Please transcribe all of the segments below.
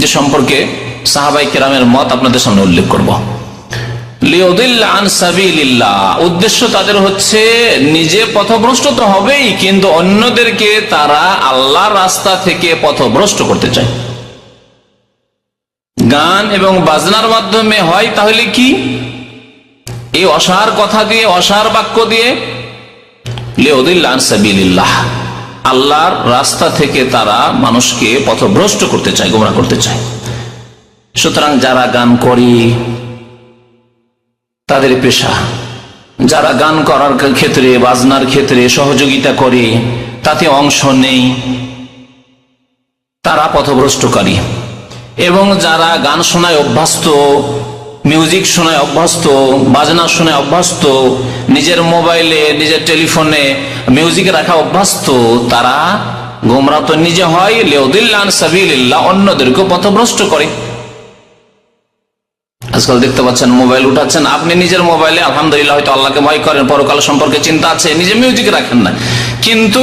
যে সম্পর্কে সাহাবায়ে কেরামের মত আপনাদের সামনে উল্লেখ করব। লিউদিল্লা আন সাবিলিল্লাহ, উদ্দেশ্য তাদের হচ্ছে নিজে পথভ্রষ্ট তো হবেই, কিন্তু অন্যদেরকে তারা আল্লাহর রাস্তা থেকে পথভ্রষ্ট করতে চায়। গান এবং বাজনার মাধ্যমে হয় তাহলে কি? এই অসার কথা দিয়ে, অসার বাক্য দিয়ে লিউদিল্লা আন সাবিলিল্লাহ, আল্লাহর রাস্তা থেকে তারা মানুষকে পথভ্রষ্ট করতে চায়, গোমরাহ করতে চায়। সুতরাং যারা গান করে তাদের পেশা, যারা গান করার ক্ষেত্রে, বাজনার ক্ষেত্রে সহযোগিতা করে, তাতে অংশ নেই, তারা পথভ্রষ্টকারী। এবং যারা গান শোনায় অভ্যস্ত, মিউজিক শোনায় অভ্যস্ত, বাজনা শোনায় অভ্যস্ত, নিজের মোবাইলে, নিজের টেলিফোনে মিউজিক রাখা অভ্যস্ত, তারা গোমরাহ তো নিজে হয়, লিউদিল্লা আন সাবিলিল্লাহ, অন্যদেরকে পথভ্রষ্ট করে। আজকাল দেখতে পাচ্ছেন, মোবাইল উঠাচ্ছেন, আপনি নিজের মোবাইলে আলহামদুলিল্লাহ হয়তো আল্লাহকে ভয় করেন, পরকাল সম্পর্কে চিন্তা আছে, নিজে মিউজিক রাখেন না, কিন্তু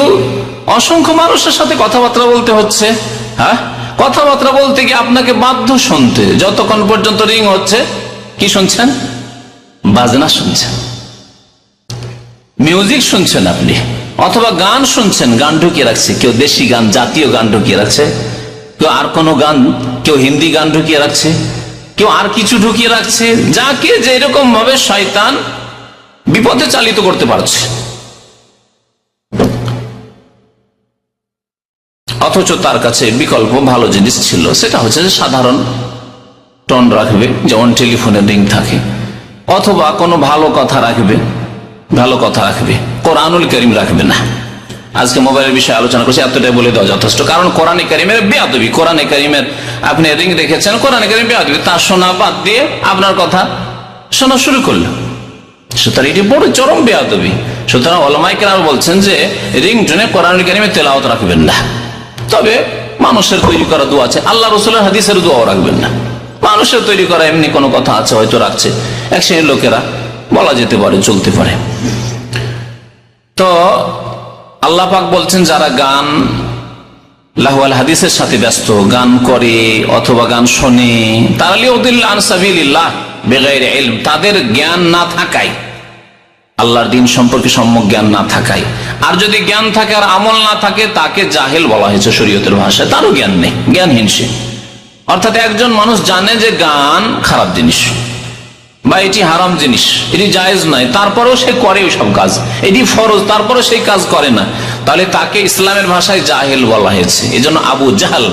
অসংখ্য মানুষের সাথে কথাবার্তা বলতে হচ্ছে। হ্যাঁ, কথাবার্তা বলতে গিয়ে আপনাকে বাধ্য শুনতে, যতক্ষণ পর্যন্ত রিং হচ্ছে কি শুনছেন? বাজনা শুনছেন, মিউজিক শুনছেন আপনি, অথবা গান শুনছেন, গান ঢুকিয়ে রাখছে কেউ, দেশি গান, জাতীয় গান ঢুকিয়ে রাখছে কেউ, আর কোন গান, কেউ হিন্দি গান ঢুকিয়ে রাখছে, কেউ আর কিছু ঢুকিয়ে রাখছে, যাকে যেরকম ভাবে শয়তান বিপদে চালিত করতে পারছে। অথচ তার কাছে বিকল্প ভালো জিনিস ছিল, সেটা হচ্ছে যে সাধারণ টোন রাখবে, যেমন টেলিফোনের রিং থাকে, অথবা কোনো ভালো কথা রাখবে, ভালো কথা রাখবে, কোরআনুল কারীম রাখবে না। আজকে মোবাইলের বিষয়ে আলোচনা করছি, এতটাই বলে দেওয়া যথেষ্ট। কারণ কোরআনে কারীমের বেয়াদবি, কোরআনে কারীমের আপনি রিং রেখেছেন, কোরআনে কারীম বেয়াদবি, তার শোনা বাদ দিয়ে আপনার কথা শোনা শুরু করলো, সুতরাং এটি বড় চরম বেয়াদবি। সুতরাং উলামায়ে কেরাম বলছেন যে রিংটোনে কোরআনুল কারীমের তেলাওয়াত রাখবেন না, তবে মানুষের তৈরি করা দোয়া আছে, আল্লাহ রাসূলের হাদিসের দোয়াও রাখবেন না। মানুষের তৈরি করা এমনি কোনো কথা আছে হয়তো রাখছে, এক শ্রেণীর লোকেরা, বলা যেতে পারে, চলতে পারে। তো আল্লাহ পাক বলছেন যারা গান, লাহওয়াল হাদিসের সাথে ব্যস্ত, গান করে অথবা গান শোনে, তারা লিউদিল্লা আন সাবিলিল্লাহ বিগাইরি ইলম, তাদের জ্ঞান না থাকায়, আল্লাহর দ্বীন সম্পর্কে সম্যক জ্ঞান না থাকায়। আর যদি জ্ঞান থাকে আর আমল না থাকে, তাকে জাহেল বলা হয়েছে শরীয়তের ভাষায়, তারও জ্ঞান নেই, জ্ঞানহীন সে। অর্থাৎ একজন মানুষ জানে যে গান খারাপ জিনিস বা এটি হারাম জিনিস, এটি জায়েজ নয়, তারপরেও সে করে ওইসব কাজ, এটি ফরজ, তারপরেও সেই কাজ করে না, তাহলে তাকে ইসলামের ভাষায় জাহেল বলা হয়েছে। এই জন্য আবু জাহাল